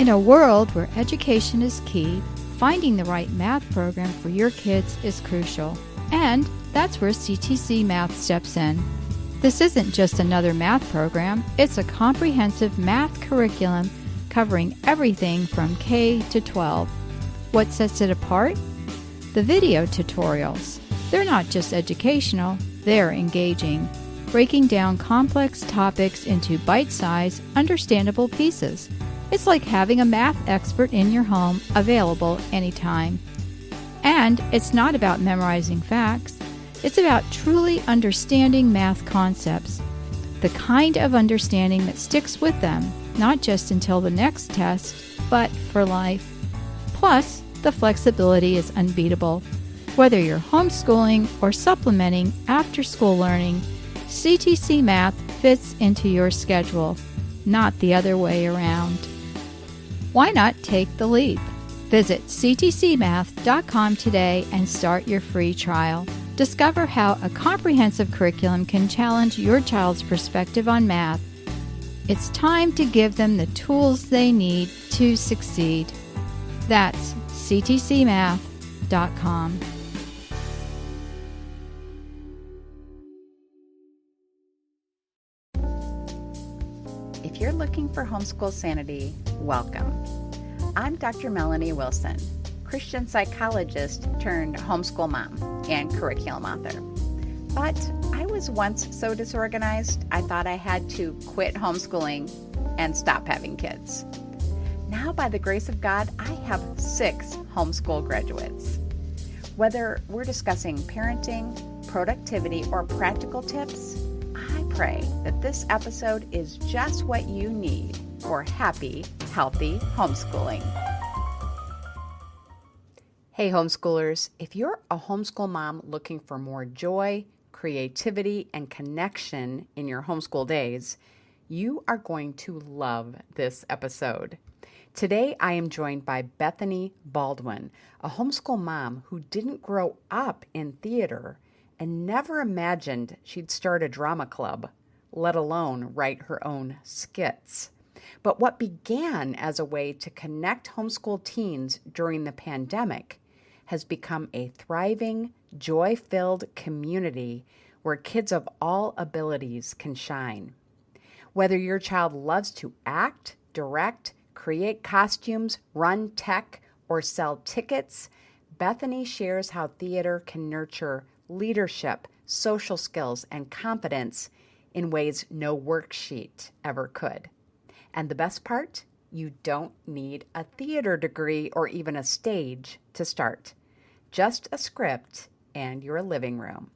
In a world where education is key, finding the right math program for your kids is crucial. And that's where CTC Math steps in. This isn't just another math program, it's a comprehensive math curriculum covering everything from K to 12. What sets it apart? The video tutorials. They're not just educational, they're engaging, breaking down complex topics into bite-sized, understandable pieces. It's like having a math expert in your home, available anytime. And it's not about memorizing facts. It's about truly understanding math concepts, the kind of understanding that sticks with them, not just until the next test, but for life. Plus, the flexibility is unbeatable. Whether you're homeschooling or supplementing after-school learning, CTC Math fits into your schedule, not the other way around. Why not take the leap? Visit ctcmath.com today and start your free trial. Discover how a comprehensive curriculum can challenge your child's perspective on math. It's time to give them the tools they need to succeed. That's ctcmath.com. If you're looking for Homeschool Sanity, welcome. I'm Dr. Melanie Wilson, Christian psychologist turned homeschool mom and curriculum author. But I was once so disorganized, I thought I had to quit homeschooling and stop having kids. Now, by the grace of God, I have 6 homeschool graduates. Whether we're discussing parenting, productivity, or practical tips, I pray that this episode is just what you need for happy, healthy homeschooling. Hey homeschoolers, if you're a homeschool mom looking for more joy, creativity, and connection in your homeschool days, you are going to love this episode. Today I am joined by Bethany Baldwin, a homeschool mom who didn't grow up in theater and never imagined she'd start a drama club, let alone write her own skits. But what began as a way to connect homeschool teens during the pandemic has become a thriving, joy-filled community where kids of all abilities can shine. Whether your child loves to act, direct, create costumes, run tech, or sell tickets, Bethany shares how theater can nurture leadership, social skills, and confidence in ways no worksheet ever could. And the best part? You don't need a theater degree or even a stage to start. Just a script and your living room.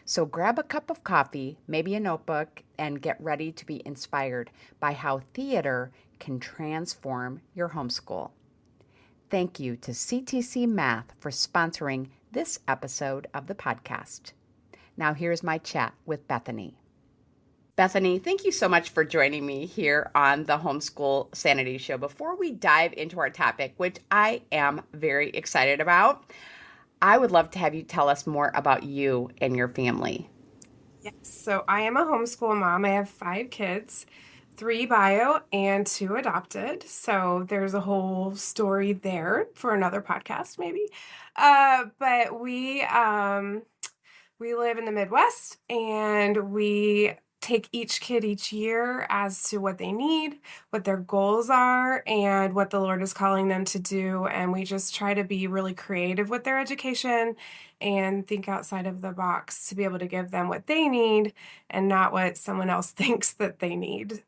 So grab a cup of coffee, maybe a notebook, and get ready to be inspired by how theater can transform your homeschool. Thank you to CTC Math for sponsoring this episode of the podcast. Now here's my chat with Bethany. Bethany, thank you so much for joining me here on the Homeschool Sanity Show. Before we dive into our topic, which I am very excited about, I would love to have you tell us more about you and your family. Yes, so I am a homeschool mom. I have 5 kids, 3 bio and 2 adopted. So there's a whole story there for another podcast, maybe. But we live in the Midwest, and we take each kid each year as to what they need, what their goals are, and what the Lord is calling them to do. And we just try to be really creative with their education and think outside of the box to be able to give them what they need and not what someone else thinks that they need.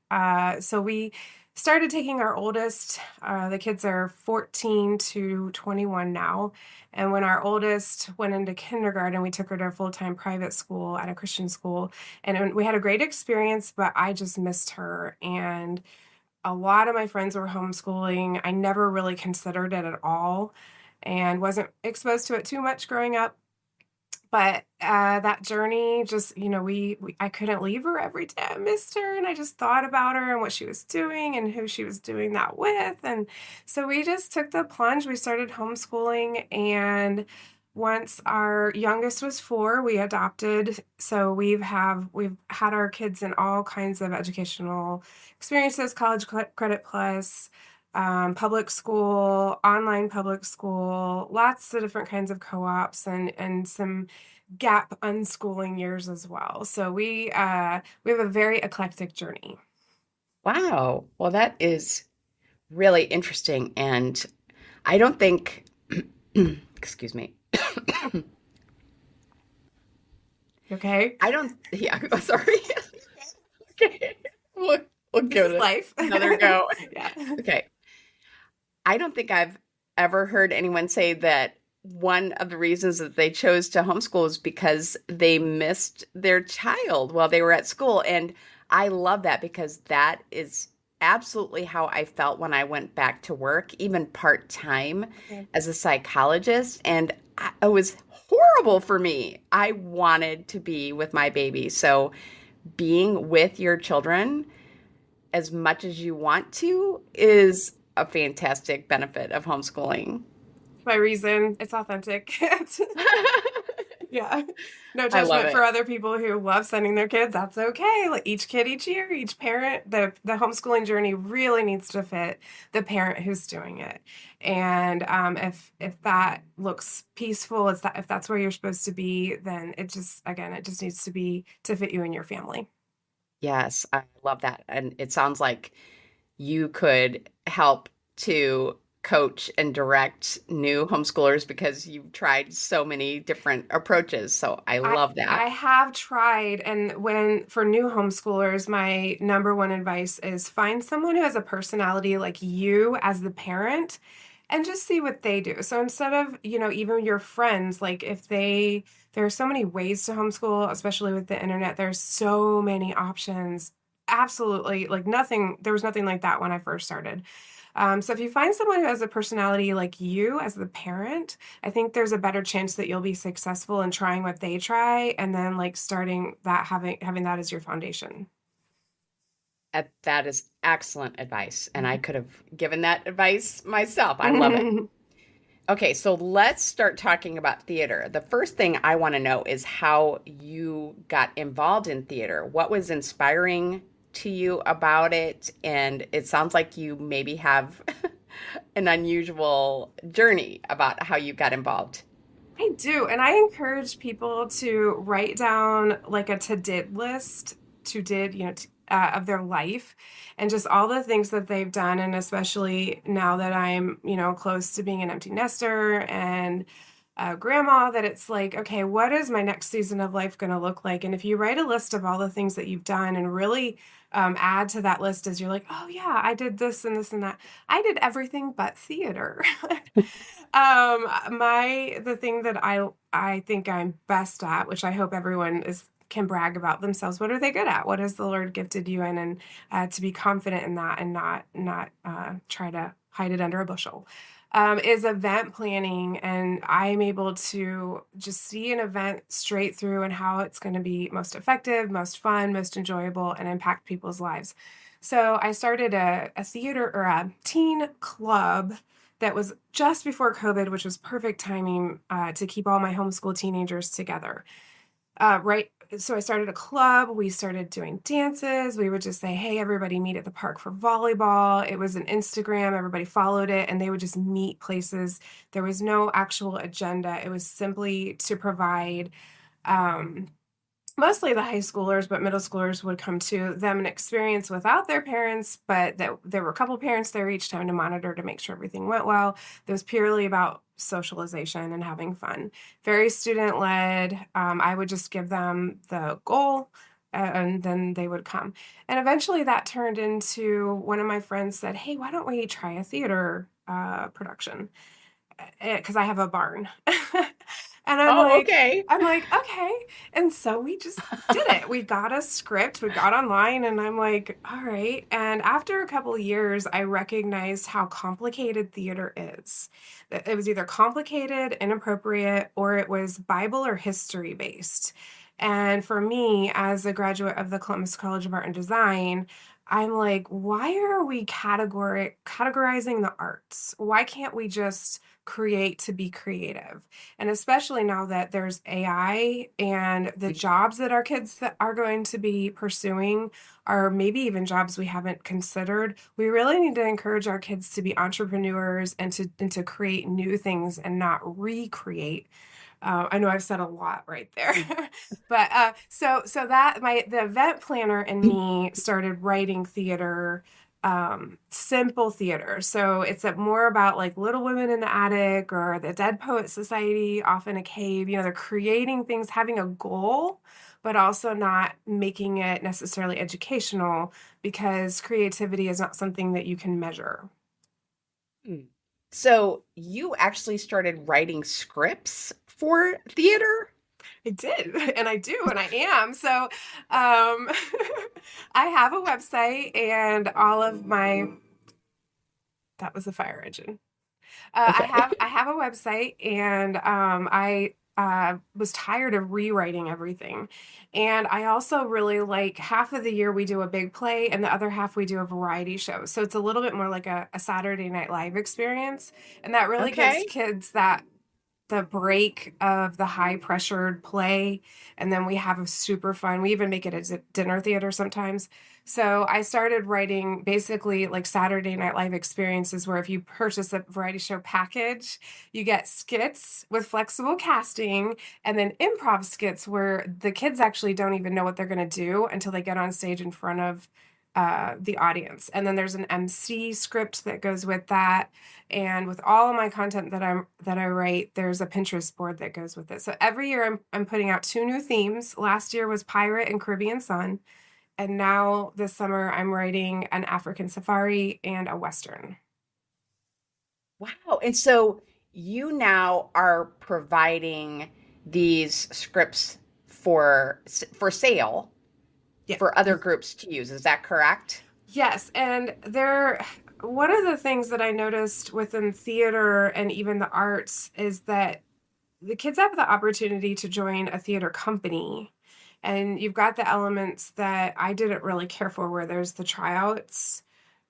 So we started taking our oldest, the kids are 14 to 21 now. And when our oldest went into kindergarten, we took her to a full-time private school at a Christian school. And we had a great experience, but I just missed her. And a lot of my friends were homeschooling. I never really considered it at all and wasn't exposed to it too much growing up. But that journey just, I couldn't leave her every day. I missed her, and I just thought about her and what she was doing and who she was doing that with. And so we just took the plunge. We started homeschooling, and once our youngest was 4, we adopted. So we've had our kids in all kinds of educational experiences, College Credit Plus, public school, online public school, lots of different kinds of co-ops and some gap unschooling years as well. So we have a very eclectic journey. Wow. Well, that is really interesting. And I don't think, excuse me, Okay? I don't, yeah, sorry. Okay. We'll, we'll This give is it life. another go. Yeah. Okay. I don't think I've ever heard anyone say that one of the reasons that they chose to homeschool is because they missed their child while they were at school. And I love that because that is absolutely how I felt when I went back to work, even part-time Okay. as a psychologist. And it was horrible for me. I wanted to be with my baby. So being with your children as much as you want to is a fantastic benefit of homeschooling. My reason, it's authentic. Yeah. No I love judgment it. for other people who love sending their kids. That's okay. Like each kid each year, each parent, the homeschooling journey really needs to fit the parent who's doing it. And if that looks peaceful, if that's where you're supposed to be, then it just needs to be to fit you and your family. Yes, I love that. And it sounds like you could help to coach and direct new homeschoolers because you've tried so many different approaches. So I I love I that. have tried, and when for new homeschoolers, my number one advice is find someone who has a personality like you as the parent and just see what they do. So instead of, even your friends, like there are so many ways to homeschool, especially with the internet. There's so many options. Absolutely, like nothing, there was nothing like that when I first started. So if you find someone who has a personality like you as the parent, I think there's a better chance that you'll be successful in trying what they try and then like starting that having that as your foundation. That is excellent advice. And I could have given that advice myself. I love it. Mhm. Okay, so let's start talking about theater. The first thing I want to know is how you got involved in theater. What was inspiring to you about it? And it sounds like you maybe have an unusual journey about how you got involved. I do. And I encourage people to write down like a to did list, to did, of their life and just all the things that they've done. And especially now that I'm, close to being an empty nester and grandma, that it's like, okay, what is my next season of life going to look like? And if you write a list of all the things that you've done and really add to that list as you're like, oh yeah, I did this and this and that. I did everything but theater. The thing that I think I'm best at, which I hope everyone is can brag about themselves. What are they good at? What has the Lord gifted you in? And to be confident in that and not try to hide it under a bushel. Is event planning, and I'm able to just see an event straight through and how it's going to be most effective, most fun, most enjoyable, and impact people's lives. So I started a theater or a teen club that was just before COVID, which was perfect timing to keep all my homeschool teenagers together. Right. So I started a club. We started doing dances. We would just say, hey, everybody meet at the park for volleyball. It was an Instagram. Everybody followed it and they would just meet places. There was no actual agenda. It was simply to provide um, mostly the high schoolers, but middle schoolers would come to them an experience without their parents, but that there were a couple parents there each time to monitor to make sure everything went well. It was purely about socialization and having fun. Very student led. I would just give them the goal and then they would come. And eventually that turned into one of my friends said, hey, why don't we try a theater production? Because I have a barn. And Oh, okay. I'm like, okay. And so we just did it. We got a script, we got online, and I'm like, all right. And after a couple of years, I recognized how complicated theater is. It was either complicated, inappropriate, or it was Bible or history based. And for me, as a graduate of the Columbus College of Art and Design, I'm like, why are we categorizing the arts? Why can't we just create to be creative? And especially now that there's AI and the jobs that our kids that are going to be pursuing are maybe even jobs we haven't considered. We really need to encourage our kids to be entrepreneurs and to create new things and not recreate. I know I've said a lot right there, but so that the event planner and me started writing theater, simple theater. So it's more about like Little Women in the Attic or the Dead Poet Society off in a cave. You know, they're creating things, having a goal, but also not making it necessarily educational because creativity is not something that you can measure. Mm. So you actually started writing scripts for theater? I did, and I do, and I am. So, I have a website, and all of my that was a fire engine. Okay. I have a website, and I was tired of rewriting everything, and I also really like half of the year we do a big play, and the other half we do a variety show. So it's a little bit more like a Saturday Night Live experience, and that really gives Okay. kids that the break of the high pressured play, and then we have a super fun, we even make it a dinner theater sometimes. So I started writing basically like Saturday Night Live experiences where if you purchase a variety show package, you get skits with flexible casting and then improv skits where the kids actually don't even know what they're going to do until they get on stage in front of the audience. And then there's an MC script that goes with that. And with all of my content that I write, there's a Pinterest board that goes with it. So every year I'm putting out 2 new themes. Last year was Pirate and Caribbean Sun, and now this summer I'm writing an African safari and a Western. Wow. And so you now are providing these scripts for sale Yeah. for other groups to use. Is that correct? Yes, and one of the things that I noticed within theater and even the arts is that the kids have the opportunity to join a theater company. And you've got the elements that I didn't really care for, where there's the tryouts,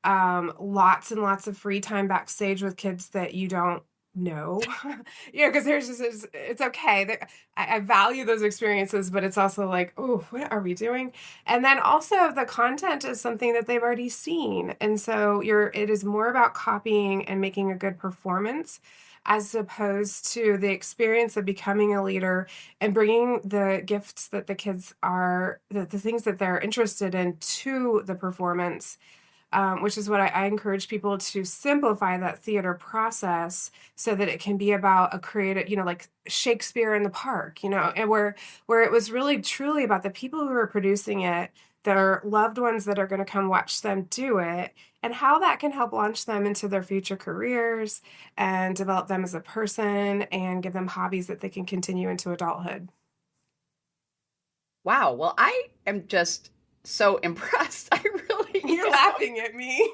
lots and lots of free time backstage with kids that you don't know. Because there's just, it's okay. I value those experiences, but it's also like, oh, what are we doing? And then also the content is something that they've already seen. And so it is more about copying and making a good performance as opposed to the experience of becoming a leader and bringing the gifts that the kids are, the things that they're interested in to the performance, which is what I encourage people to simplify that theater process so that it can be about a creative, like Shakespeare in the Park, and where it was really truly about the people who are producing it, their loved ones that are going to come watch them do it, and how that can help launch them into their future careers and develop them as a person and give them hobbies that they can continue into adulthood. Wow. Well, I am just so impressed. I really You're am. laughing at me.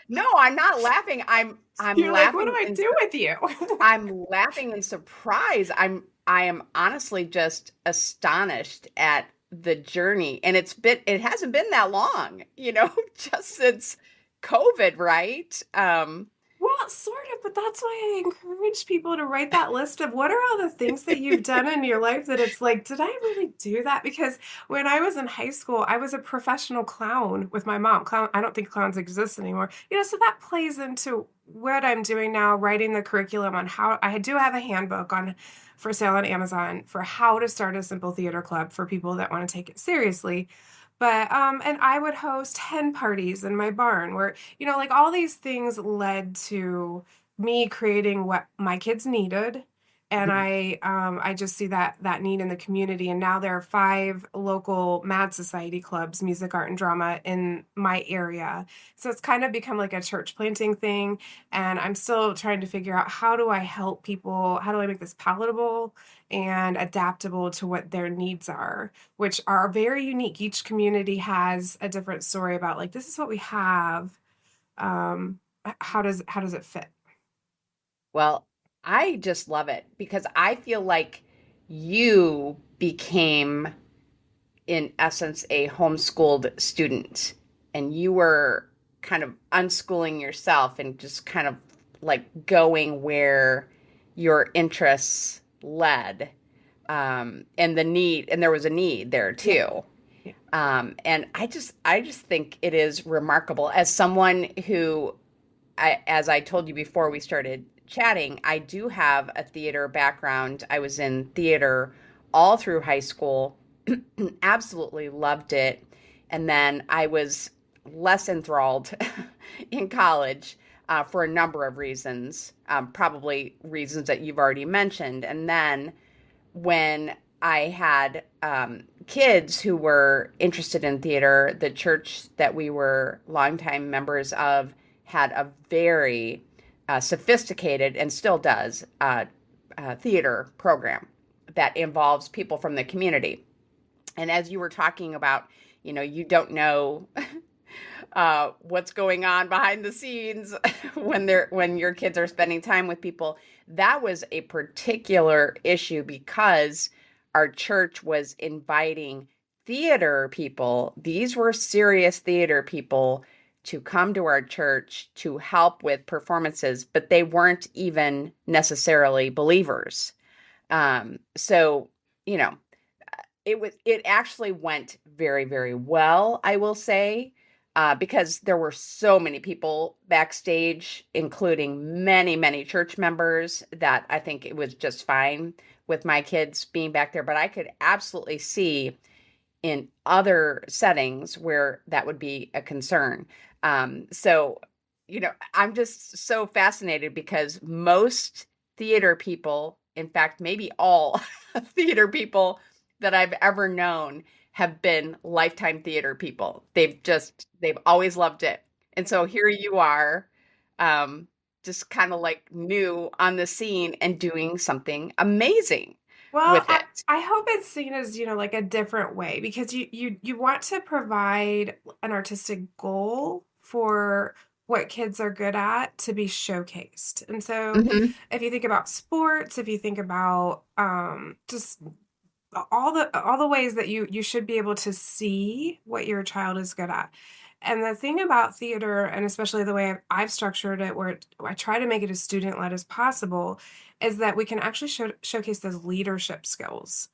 No, I'm not laughing. I'm You're like, what do laughing I in do with you? I'm laughing in surprise. I am honestly just astonished at the journey. And it hasn't been that long, just since COVID, right? Well, sort of, but that's why I encourage people to write that list of what are all the things that you've done in your life that it's like, did I really do that? Because when I was in high school, I was a professional clown with my mom. I don't think clowns exist anymore. So that plays into what I'm doing now, writing the curriculum on how I do have a handbook on for sale on Amazon for how to start a simple theater club for people that want to take it seriously. But and I would host hen parties in my barn where, like all these things led to me creating what my kids needed. And I just see that need in the community. And now there are 5 local Mad Society clubs, music, art, and drama in my area. So it's kind of become like a church planting thing. And I'm still trying to figure out how do I help people? How do I make this palatable and adaptable to what their needs are, which are very unique. Each community has a different story about like, this is what we have. Um, how does it fit? Well, I just love it because I feel like you became, in essence, a homeschooled student and you were kind of unschooling yourself and just kind of like going where your interests led, and there was a need there Yeah. too. Yeah. And I just think it is remarkable as someone who, as I told you before we started chatting, I do have a theater background. I was in theater all through high school, absolutely loved it. And then I was less enthralled in college, for a number of reasons, probably reasons that you've already mentioned. And then when I had kids who were interested in theater, the church that we were longtime members of had a very sophisticated, and still does, theater program that involves people from the community. And as you were talking about, you don't know what's going on behind the scenes when your kids are spending time with people. That was a particular issue because our church was inviting theater people. These were serious theater people to come to our church to help with performances, but they weren't even necessarily believers. So, you know, it actually went very, very well, I will say, because there were so many people backstage, including many, many church members, that I think it was just fine with my kids being back there. But I could absolutely see in other settings where that would be a concern. So, I'm just so fascinated because most theater people, in fact, maybe all theater people that I've ever known, have been lifetime theater people. They've always loved it. And so here you are, um, just kind of like new on the scene and doing something amazing Well, with it. I hope it's seen as, like a different way because you want to provide an artistic goal for what kids are good at to be showcased. And so Hmm. if you think about sports, if you think about just all the ways that you should be able to see what your child is good at. And the thing about theater, and especially the way I've structured it, where I try to make it as student led as possible, is that we can actually showcase those leadership skills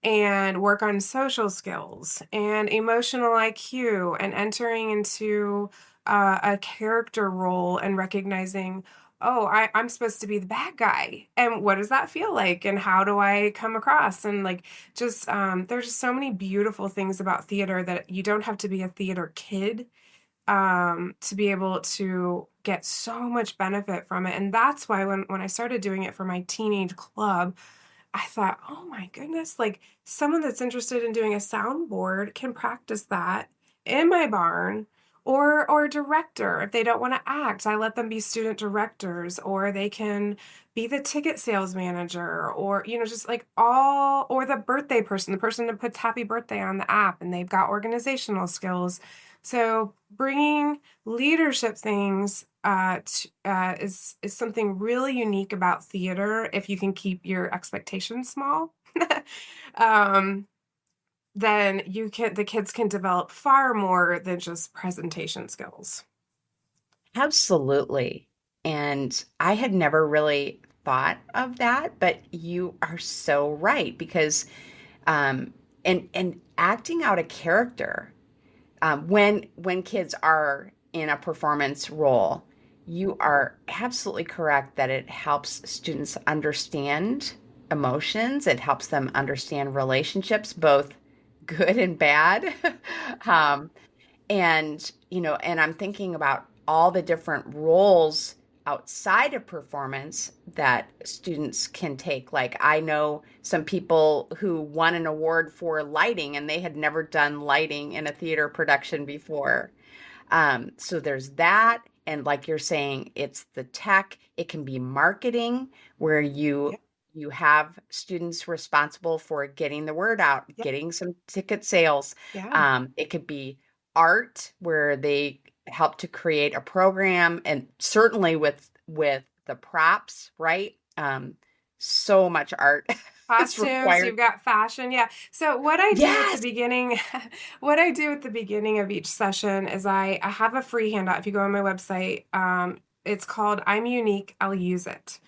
and work on social skills and emotional IQ and entering into a character role and recognizing, oh, I'm supposed to be the bad guy. And what does that feel like? And how do I come across? And like, just there's just so many beautiful things about theater that you don't have to be a theater kid to be able to get so much benefit from it. And that's why when I started doing it for my teenage club, I thought, oh my goodness, like someone that's interested in doing a soundboard can practice that in my barn. Or a director, if they don't want to act, I let them be student directors, or they can be the ticket sales manager, or just like or the birthday person, the person that puts happy birthday on the app, and they've got organizational skills. So bringing leadership things is something really unique about theater if you can keep your expectations small. um, then the kids can develop far more than just presentation skills. Absolutely. And I had never really thought of that, but you are so right because, um, and acting out a character, when kids are in a performance role, you are absolutely correct that it helps students understand emotions. It helps them understand relationships, both good and bad. Um, and I'm thinking about all the different roles outside of performance that students can take. Like, I know some people who won an award for lighting and they had never done lighting in a theater production before. So there's that. And like you're saying, it's the tech. It can be marketing where you Yep, you have students responsible for getting the word out, yep, getting some ticket sales. yeah, It could be art where they help to create a program, and certainly with the props, right? So much art It's Costumes, required. you've got fashion. Yeah. So what I do at the Yes. beginning, what I do at the beginning of each session is I have a free handout. If you go on my website, it's called I'm Unique, I'll Use It.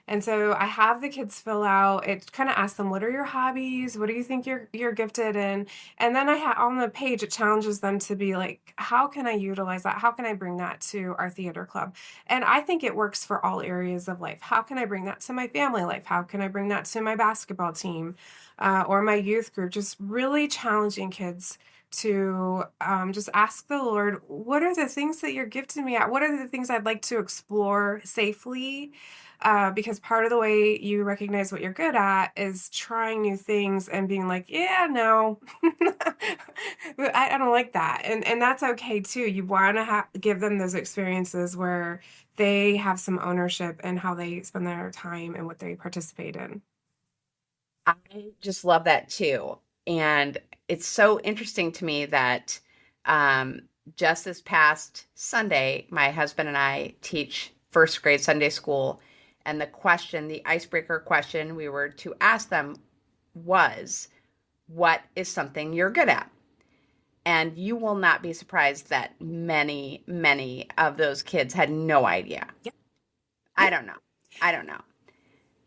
And so I have the kids fill out, it kind of asks them, what are your hobbies? What do you think you're gifted in? And then I have on the page, it challenges them to be like, how can I utilize that? How can I bring that to our theater club? And I think it works for all areas of life. How can I bring that to my family life? How can I bring that to my basketball team or my youth group? Just really challenging kids to just ask the Lord, what are the things that you're gifting me at? What are the things I'd like to explore safely? Because part of the way you recognize what you're good at is trying new things and being like, yeah, no, I don't like that. And that's okay too. You want to give them those experiences where they have some ownership in how they spend their time and what they participate in. I just love that too. And it's so interesting to me that um, just this past Sunday, my husband and I teach first grade Sunday school. And the question, the icebreaker question we were to ask them was, what is something you're good at? And you will not be surprised that many, many of those kids had no idea. Yep. I don't know. I don't know.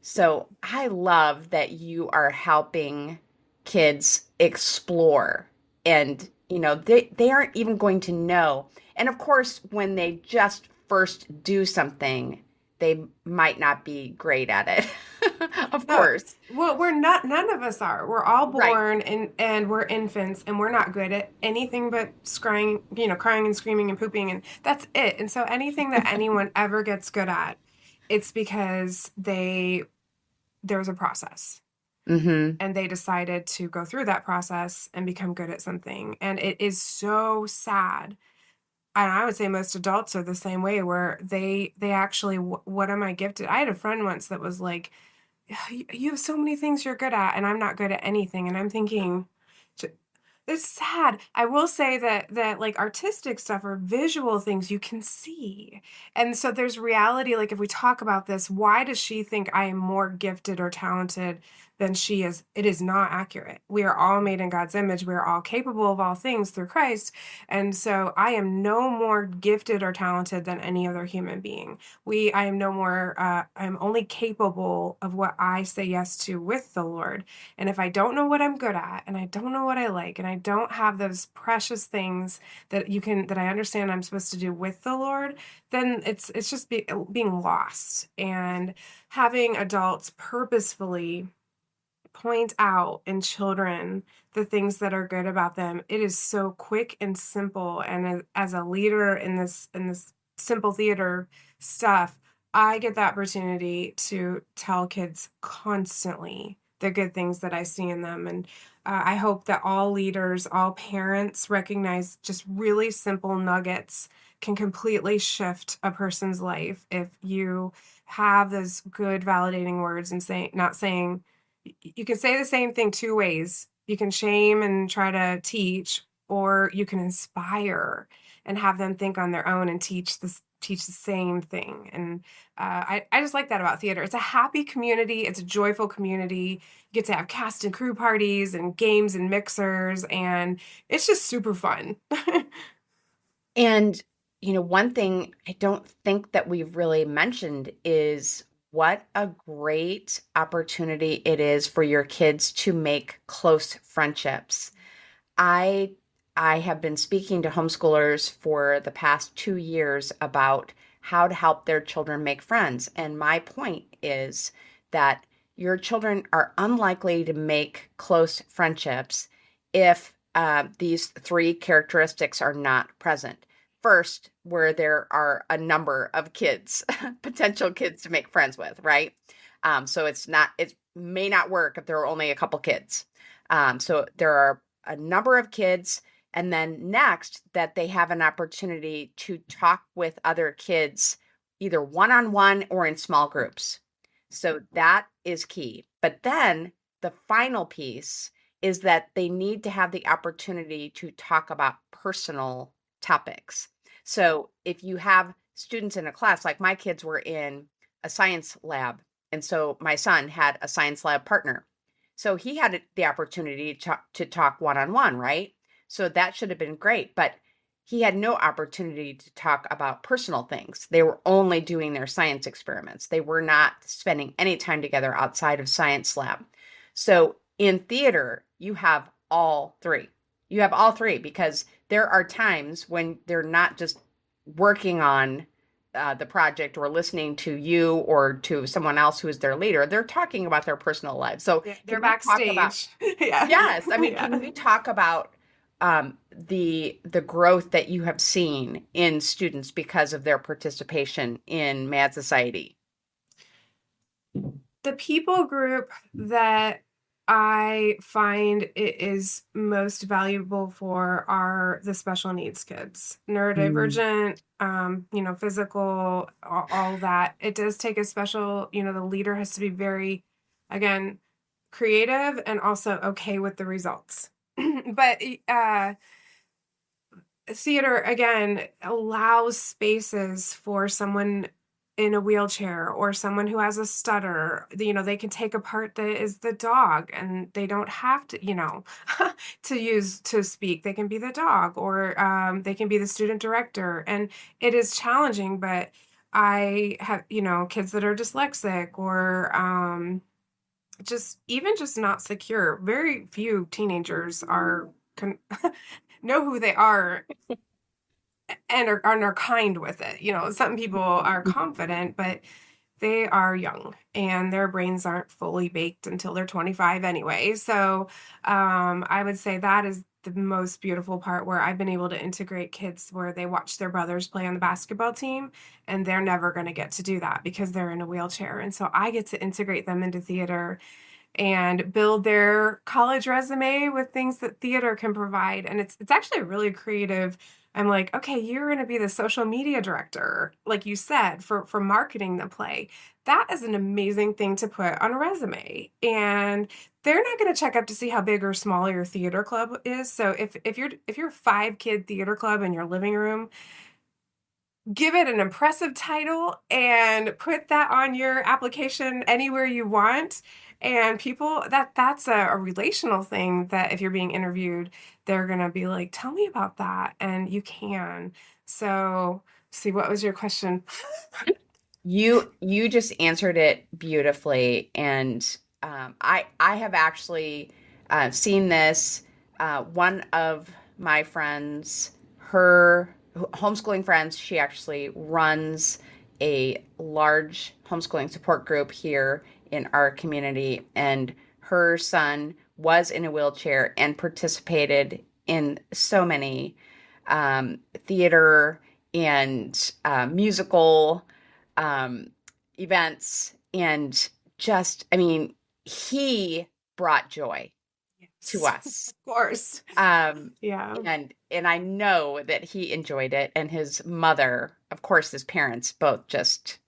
So I love that you are helping kids explore and they aren't even going to know. And of course, when they just first do something, they might not be great at it. Of No, course. well, we're not, none of us are. We're all Right. born and we're infants and we're not good at anything but crying, crying and screaming and pooping and that's it. And so anything that anyone ever gets good at, it's because there was a process Mm-hmm. and they decided to go through that process and become good at something. And it is so sad. And I would say most adults are the same way where they actually, what am I gifted? I had a friend once that was like, you have so many things you're good at and I'm not good at anything. And I'm thinking, it's sad. I will say that like artistic stuff or visual things you can see. And so there's reality. Like if we talk about this, why does she think I am more gifted or talented than she is? It is not accurate. We are all made in God's image. We are all capable of all things through Christ. And so I am no more gifted or talented than any other human being. I am no more, I'm only capable of what I say yes to with the Lord. And if I don't know what I'm good at and I don't know what I like and I don't have those precious things that I understand I'm supposed to do with the Lord, then it's just being lost. And having adults purposefully point out in children the things that are good about them, it is so quick and simple. And as a leader in this simple theater stuff, I get the opportunity to tell kids constantly the good things that I see in them. And I hope that all leaders, all parents recognize just really simple nuggets can completely shift a person's life if you have those good validating words and not saying, you can say the same thing two ways. You can shame and try to teach, or you can inspire and have them think on their own and teach the same thing. And I just like that about theater. It's a happy community. It's a joyful community. You get to have cast and crew parties and games and mixers, and it's just super fun. And, one thing I don't think that we've really mentioned is what a great opportunity it is for your kids to make close friendships. I I have been speaking to homeschoolers for the past 2 years about how to help their children make friends. And my point is that your children are unlikely to make close friendships if these three characteristics are not present. First, where there are a number of kids, potential kids to make friends with, right? So it may not work if there are only a couple kids. So there are a number of kids, and then next, that they have an opportunity to talk with other kids, either one-on-one or in small groups. So that is key. But then the final piece is that they need to have the opportunity to talk about personal topics. So if you have students in a class, like my kids were in a science lab, and so my son had a science lab partner. So he had the opportunity to talk one-on-one, right? So that should have been great, but he had no opportunity to talk about personal things. They were only doing their science experiments. They were not spending any time together outside of science lab. So in theater, you have all three. You have all three because there are times when they're not just working on the project or listening to you or to someone else who is their leader. They're talking about their personal lives. So they're backstage. Yeah. Yes. I mean, can you talk about the growth that you have seen in students because of their participation in Mad Society? The people group that I find it is most valuable for are the special needs kids, neurodivergent, physical, all that. It does take a special, the leader has to be very, again, creative and also okay with the results. But theater, again, allows spaces for someone in a wheelchair or someone who has a stutter. They can take a part that is the dog and they don't have to, to speak. They can be the dog or they can be the student director. And it is challenging, but I have, kids that are dyslexic or just not secure. Very few teenagers are know who they are and are kind with it. Some people are confident, but they are young and their brains aren't fully baked until they're 25 anyway. So I would say that is the most beautiful part, where I've been able to integrate kids where they watch their brothers play on the basketball team and they're never going to get to do that because they're in a wheelchair. And so I get to integrate them into theater and build their college resume with things that theater can provide. And it's actually really creative. I'm like, okay, you're going to be the social media director, like you said, for marketing the play. That is an amazing thing to put on a resume. And they're not going to check up to see how big or small your theater club is. So if you're a 5-kid theater club in your living room, give it an impressive title and put that on your application anywhere you want. And people, that's a relational thing that if you're being interviewed, they're going to be like, tell me about that. And you can. So see, what was your question? You just answered it beautifully. And I have actually seen this. One of my friends, her homeschooling friends, she actually runs a large homeschooling support group here in our community, and her son was in a wheelchair and participated in so many theater and musical events, and just, I mean, he brought joy to us. Of course. Yeah. And I know that he enjoyed it, and his mother, of course, his parents both just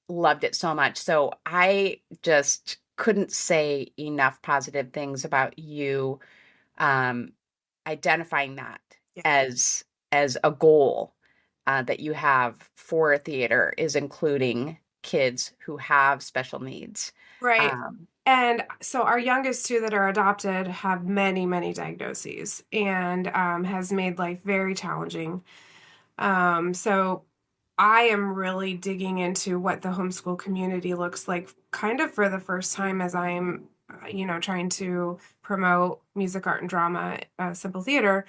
loved it so much. So I just couldn't say enough positive things about you identifying that as a goal that you have for theater, is including kids who have special needs. Right. And so our youngest two that are adopted have many, many diagnoses, and has made life very challenging. So I am really digging into what the homeschool community looks like kind of for the first time, as I'm, trying to promote music, art, and drama, simple theater,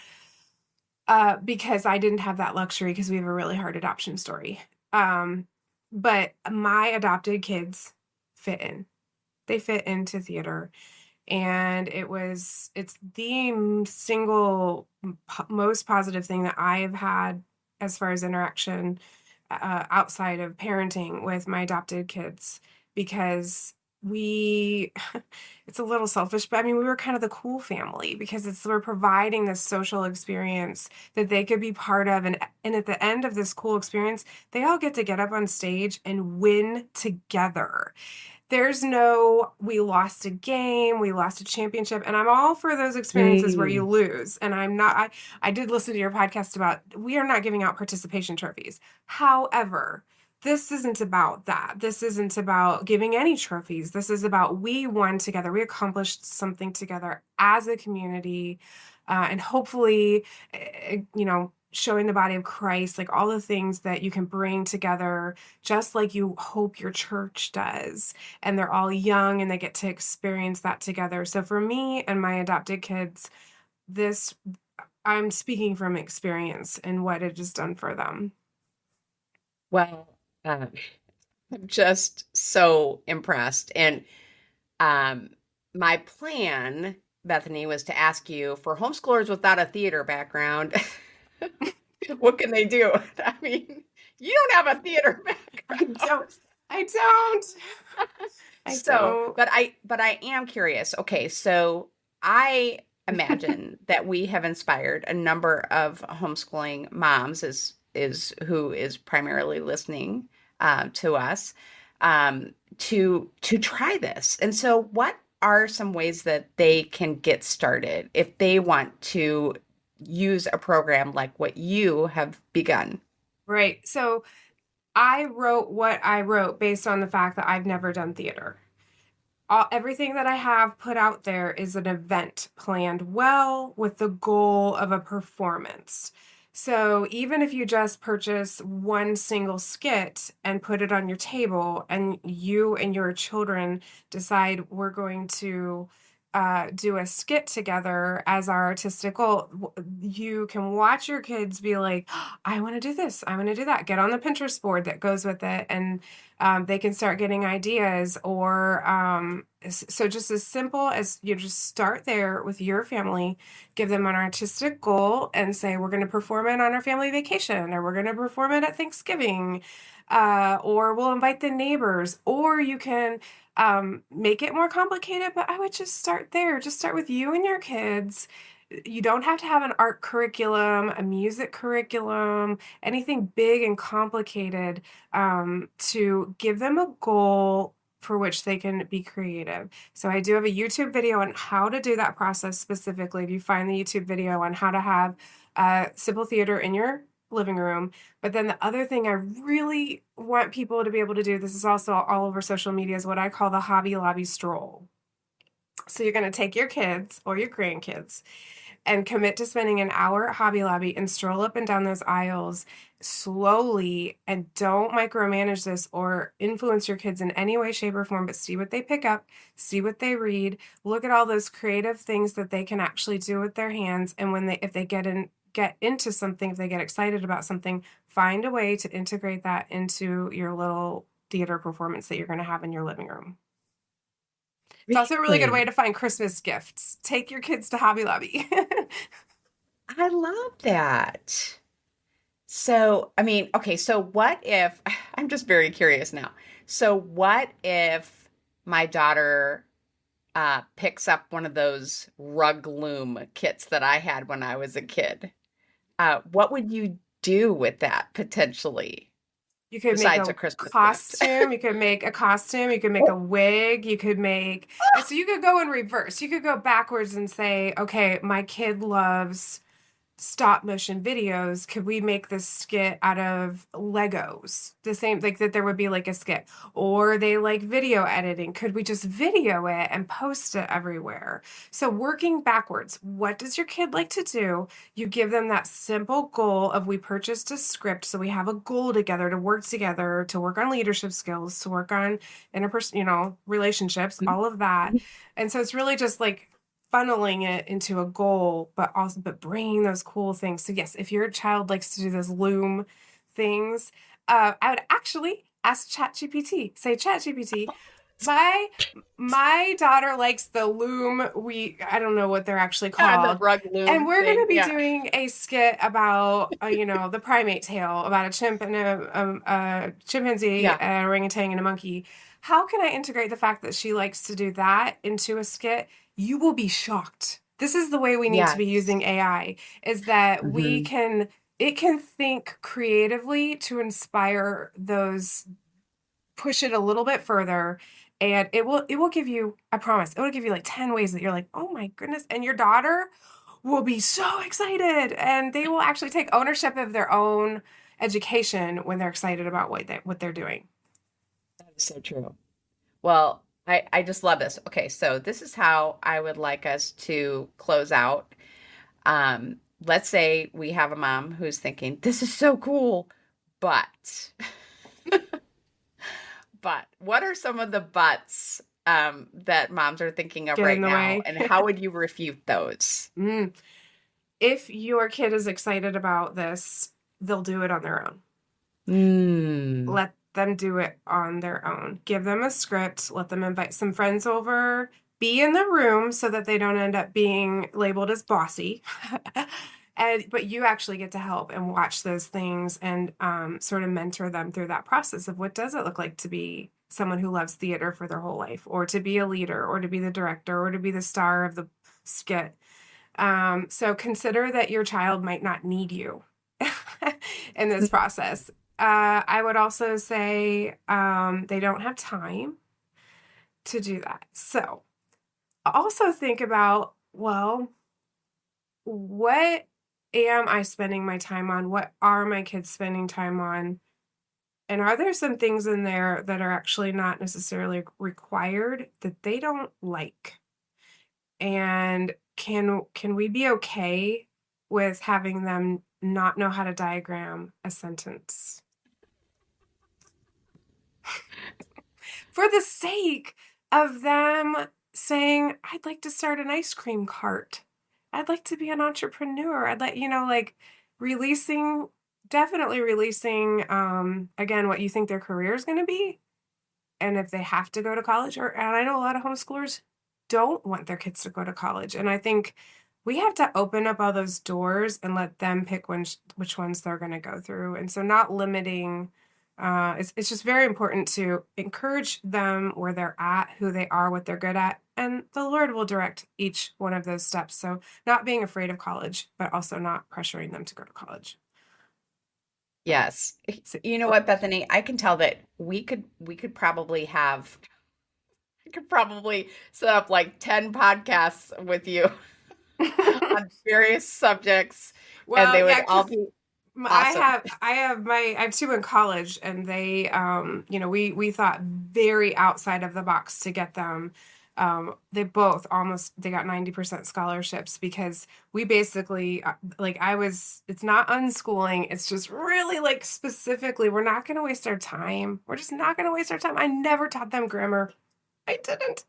because I didn't have that luxury because we have a really hard adoption story. But my adopted kids fit in. They fit into theater. And it's the single most positive thing that I have had as far as interaction outside of parenting with my adopted kids, because it's a little selfish, but I mean, we were kind of the cool family because we're providing this social experience that they could be part of. And at the end of this cool experience, they all get to get up on stage and win together. There's no, we lost a game, we lost a championship. And I'm all for those experiences where you lose. And I did listen to your podcast about, we are not giving out participation trophies. However, this isn't about that. This isn't about giving any trophies. This is about we won together. We accomplished something together as a community, and hopefully, showing the body of Christ, like all the things that you can bring together, just like you hope your church does. And they're all young and they get to experience that together. So for me and my adopted kids, this, I'm speaking from experience and what it has done for them. Well, I'm just so impressed. And my plan, Bethany, was to ask you, for homeschoolers without a theater background, what can they do? I mean, you don't have a theater background. I don't. But I am curious. Okay, so I imagine that we have inspired a number of homeschooling moms is who is primarily listening to us to try this. And so what are some ways that they can get started if they want to use a program like what you have begun? Right. So I wrote what I wrote based on the fact that I've never done theater. Everything that I have put out there is an event planned well with the goal of a performance. So even if you just purchase one single skit and put it on your table and you and your children decide we're going to do a skit together as our artistic goal, you can watch your kids be like, I want to do this, I want to do that. Get on the Pinterest board that goes with it, and they can start getting ideas. Or so just as simple as you just start there with your family, give them an artistic goal and say, we're going to perform it on our family vacation, or we're going to perform it at Thanksgiving, or we'll invite the neighbors. Or you can make it more complicated, but I would just start there. Just start with you and your kids. You don't have to have an art curriculum, a music curriculum, anything big and complicated, to give them a goal for which they can be creative. So I do have a YouTube video on how to do that process specifically. If you find the YouTube video on how to have simple theater in your living room. But then the other thing I really want people to be able to do, this is also all over social media, is what I call the Hobby Lobby stroll. So you're going to take your kids or your grandkids and commit to spending an hour at Hobby Lobby and stroll up and down those aisles slowly, and don't micromanage this or influence your kids in any way, shape, or form, but see what they pick up, see what they read, look at all those creative things that they can actually do with their hands. And if they get into something, if they get excited about something, find a way to integrate that into your little theater performance that you're going to have in your living room. It's also a really good way to find Christmas gifts. Take your kids to Hobby Lobby. I love that. So, I mean, okay, so what if, I'm just very curious now. So what if my daughter picks up one of those rug loom kits that I had when I was a kid? What would you do with that potentially? You could make a costume. You could make a costume. You could make a wig. You could make, so you could go in reverse. You could go backwards and say, okay, my kid loves stop motion videos. Could we make this skit out of Legos? The same, like that there would be like a skit. Or they like video editing. Could we just video it and post it everywhere? So working backwards, what does your kid like to do? You give them that simple goal of, we purchased a script, so we have a goal together to work on leadership skills, to work on interpersonal, relationships, all of that. And so it's really just like funneling it into a goal, but bringing those cool things. So yes, if your child likes to do those loom things, I would actually ask ChatGPT. Say, ChatGPT, my daughter likes the loom. I don't know what they're actually called. The rug loom. And we're going to be doing a skit about, the primate tale, about a chimp and a chimpanzee, an orangutan, and a monkey. How can I integrate the fact that she likes to do that into a skit? You will be shocked. This is the way we need to be using AI, is that it can think creatively to inspire those, push it a little bit further. And it will give you, I promise, it will give you like 10 ways that you're like, oh my goodness. And your daughter will be so excited, and they will actually take ownership of their own education when they're excited about what they're doing. That is so true. Well, I just love this. Okay, so this is how I would like us to close out. Let's say we have a mom who's thinking, this is so cool, but but what are some of the buts that moms are thinking of Get right in the now, way. and how would you refute those? If your kid is excited about this, they'll do it on their own. Let them do it on their own. Give them a script. Let them invite some friends over. Be in the room so that they don't end up being labeled as bossy. But you actually get to help and watch those things and sort of mentor them through that process of what does it look like to be someone who loves theater for their whole life, or to be a leader, or to be the director, or to be the star of the skit. So consider that your child might not need you in this process. I would also say they don't have time to do that. So also think about, well, what am I spending my time on? What are my kids spending time on? And are there some things in there that are actually not necessarily required that they don't like? And can we be okay with having them not know how to diagram a sentence? For the sake of them saying, I'd like to start an ice cream cart. I'd like to be an entrepreneur. I'd like, definitely releasing, again, what you think their career is going to be. And if they have to go to college, and I know a lot of homeschoolers don't want their kids to go to college. And I think we have to open up all those doors and let them pick which ones they're going to go through. And so not limiting, it's just very important to encourage them where they're at, who they are, what they're good at. And the Lord will direct each one of those steps. So not being afraid of college, but also not pressuring them to go to college. Yes. You know what, Bethany? I can tell that we could probably set up like 10 podcasts with you on various subjects, and they would all be awesome. I have two in college, and they, we thought very outside of the box to get them. They got 90% scholarships because we basically, it's not unschooling. It's just really like specifically, we're not going to waste our time. We're just not going to waste our time. I never taught them grammar. I didn't.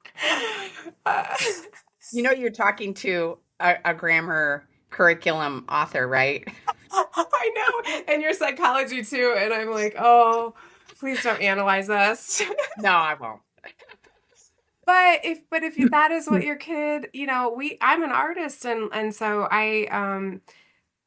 You're talking to a grammar curriculum author, right? I know. And your psychology too. And I'm like, oh, please don't analyze us. No, I won't. But if that is what your kid, I'm an artist, and so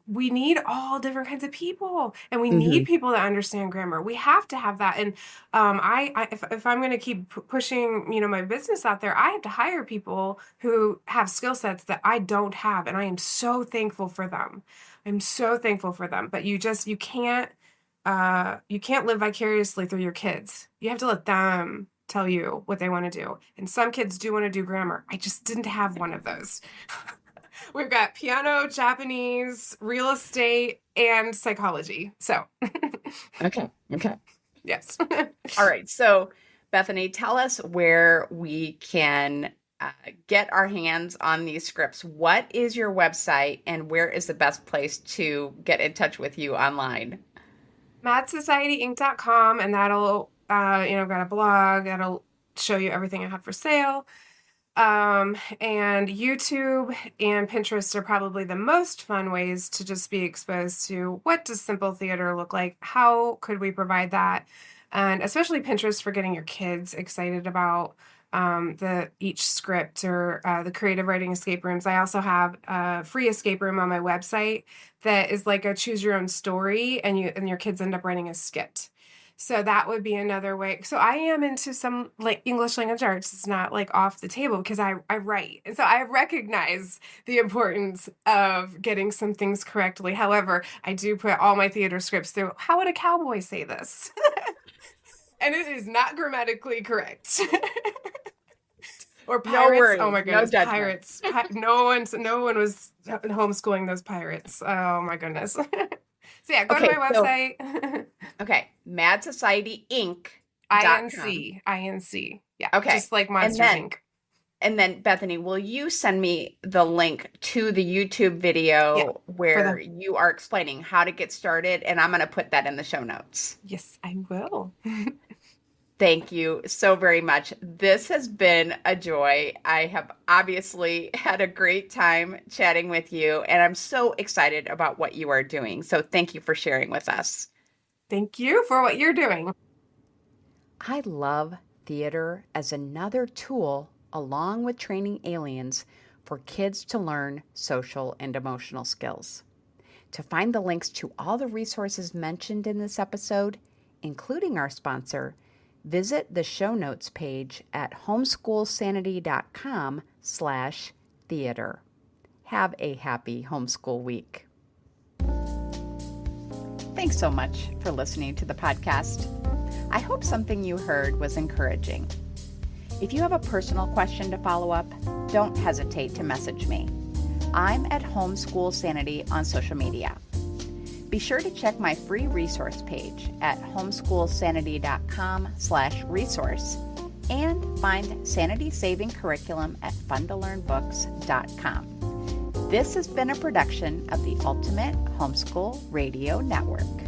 we need all different kinds of people, and we need people that understand grammar. We have to have that. And if I'm going to keep pushing, my business out there, I have to hire people who have skill sets that I don't have, and I am so thankful for them. I'm so thankful for them. But you can't live vicariously through your kids. You have to let them tell you what they want to do. And some kids do want to do grammar. I just didn't have one of those. We've got piano, Japanese, real estate, and psychology. So. Okay. Yes. All right. So, Bethany, tell us where we can get our hands on these scripts. What is your website, and where is the best place to get in touch with you online? MathSocietyInc.com, and that'll I've got a blog that'll show you everything I have for sale. And YouTube and Pinterest are probably the most fun ways to just be exposed to what does simple theater look like? How could we provide that? And especially Pinterest for getting your kids excited about each script or the creative writing escape rooms. I also have a free escape room on my website that is like a choose your own story, and your kids end up writing a skit. So that would be another way. So I am into some like English language arts. It's not like off the table because I write. And so I recognize the importance of getting some things correctly. However, I do put all my theater scripts through, how would a cowboy say this? And it is not grammatically correct. Or pirates. Oh my goodness, no pirates. No one was homeschooling those pirates. Oh my goodness. So yeah, go to my website. Okay, Mad Society Inc. INC. Yeah. Okay. Just like Monsters Inc. And then, Bethany, will you send me the link to the YouTube video where you are explaining how to get started? And I'm going to put that in the show notes. Yes, I will. Thank you so very much. This has been a joy. I have obviously had a great time chatting with you, and I'm so excited about what you are doing. So thank you for sharing with us. Thank you for what you're doing. I love theater as another tool along with training aliens for kids to learn social and emotional skills. To find the links to all the resources mentioned in this episode, including our sponsor, visit the show notes page at homeschoolsanity.com/theater. Have a happy homeschool week. Thanks so much for listening to the podcast. I hope something you heard was encouraging. If you have a personal question to follow up, don't hesitate to message me. I'm at Homeschool Sanity on social media. Be sure to check my free resource page at homeschoolsanity.com/resource and find Sanity Saving Curriculum at funtolearnbooks.com. This has been a production of the Ultimate Homeschool Radio Network.